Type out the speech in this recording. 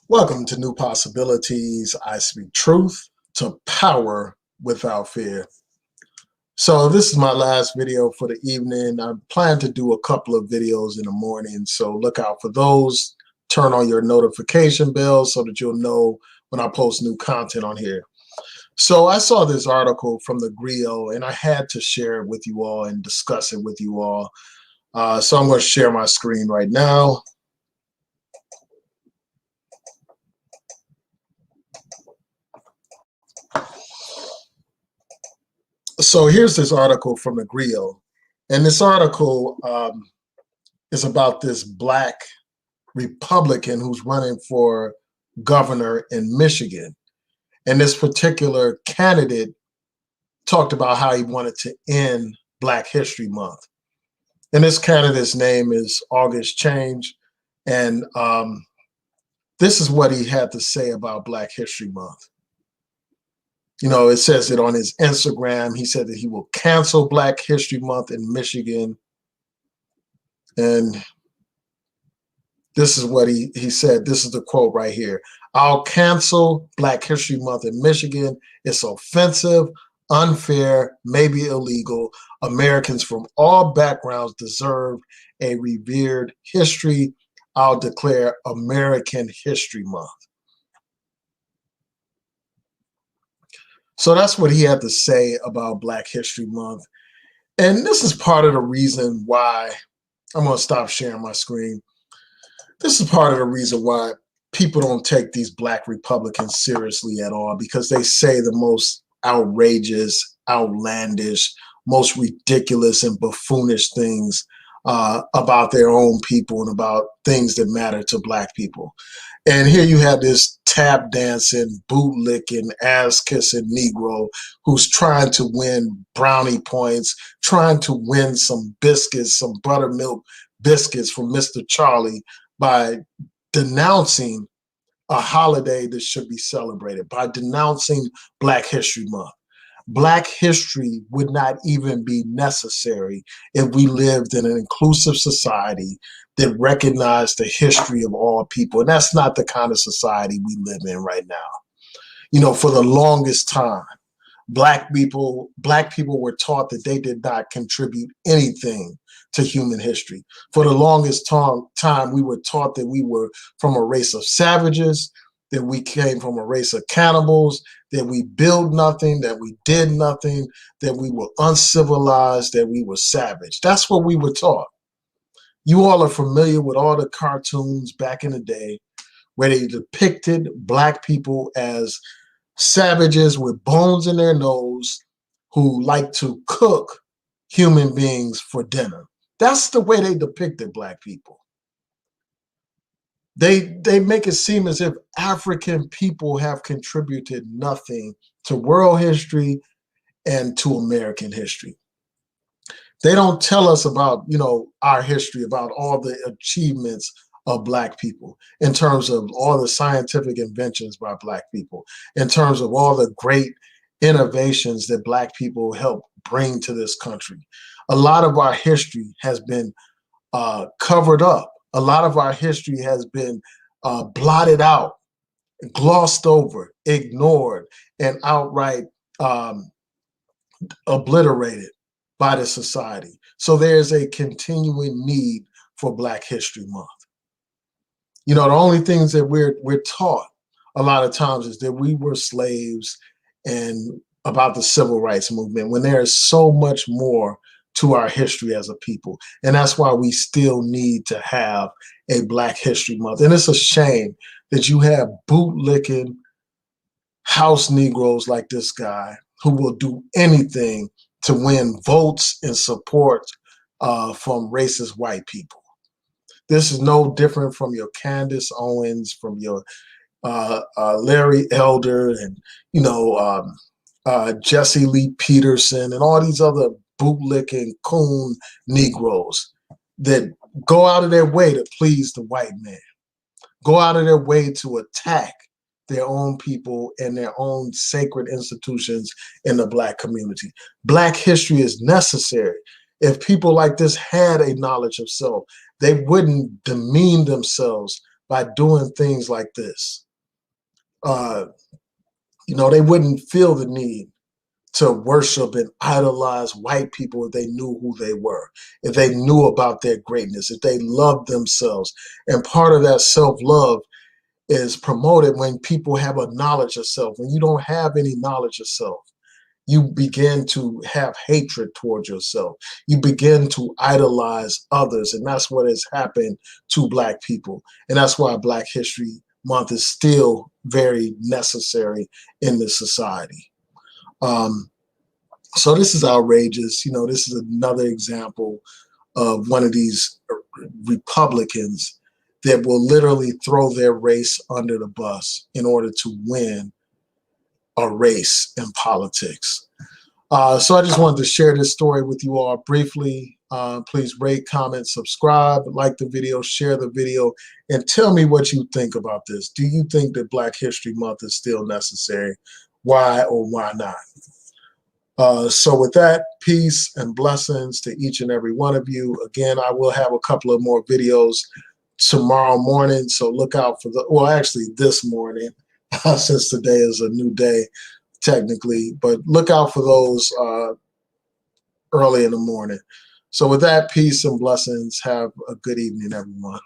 Welcome to New Possibilities. I speak truth to power without fear. So this is my last video for the evening. I plan to do a couple of videos in the morning, so look out for those. Turn on your notification bell so that you'll know when I post new content on here. So I saw this article from the Griot, and I had to share it with you all and discuss it with you all. So I'm going to share my screen right now. So here's this article from the Griot, and this article is about this black Republican who's running for governor in Michigan. And this particular candidate talked about how he wanted to end Black History Month. And this candidate's name is August Change. And this is what he had to say about Black History Month. You know, it says it on his Instagram. He said that he will cancel Black History Month in Michigan. And this is what he said. This is the quote right here. I'll cancel Black History Month in Michigan. It's offensive, unfair, maybe illegal. Americans from all backgrounds deserve a revered history. I'll declare American History Month. So that's what he had to say about Black History Month. And this is part of the reason why I'm going to stop sharing my screen. This is part of the reason why people don't take these Black Republicans seriously at all, because they say the most outrageous, outlandish, most ridiculous and buffoonish things about their own people and about things that matter to Black people. And here you have this tap dancing, boot licking, ass kissing Negro who's trying to win brownie points, trying to win some biscuits, some buttermilk biscuits from Mr. Charlie by denouncing a holiday that should be celebrated, by denouncing Black History Month. Black history would not even be necessary if we lived in an inclusive society that recognized the history of all people. And that's not the kind of society we live in right now. You know, for the longest time, Black people were taught that they did not contribute anything to human history. For the longest time, we were taught that we were from a race of savages, that we came from a race of cannibals, that we built nothing, that we did nothing, that we were uncivilized, that we were savage. That's what we were taught. You all are familiar with all the cartoons back in the day where they depicted Black people as savages with bones in their nose who like to cook human beings for dinner. That's the way they depicted Black people. They make it seem as if African people have contributed nothing to world history and to American history. They don't tell us about, you know, our history, about all the achievements of Black people, in terms of all the scientific inventions by Black people, in terms of all the great innovations that Black people helped bring to this country. A lot of our history has been covered up. A lot of our history has been blotted out, glossed over, ignored, and outright obliterated by the society. So there's a continuing need for Black History Month. You know, the only things that we're taught a lot of times is that we were slaves and about the civil rights movement, when there is so much more to our history as a people. And that's why we still need to have a Black History Month. And it's a shame that you have bootlicking house Negroes like this guy who will do anything to win votes and support from racist white people. This is no different from your Candace Owens, from your Larry Elder, and, you know, Jesse Lee Peterson, and all these other bootlicking coon Negroes that go out of their way to please the white man, go out of their way to attack their own people and their own sacred institutions in the Black community. Black history is necessary. If people like this had a knowledge of self, they wouldn't demean themselves by doing things like this. They wouldn't feel the need to worship and idolize white people if they knew who they were, if they knew about their greatness, if they loved themselves. And part of that self-love is promoted when people have a knowledge of self. When you don't have any knowledge of self, you begin to have hatred towards yourself. You begin to idolize others. And that's what has happened to Black people. And that's why Black History Month is still very necessary in this society. So this is outrageous. This is another example of one of these Republicans that will literally throw their race under the bus in order to win a race in politics. So I just wanted to share this story with you all briefly. Please rate, comment, subscribe, like the video, share the video, and tell me what you think about this. Do you think that Black History Month is still necessary? Why or why not? So with that, peace and blessings to each and every one of you. Again, I will have a couple of more videos tomorrow morning, so look out for actually this morning, since today is a new day technically, but look out for those early in the morning. So with that, peace and blessings. Have a good evening, everyone.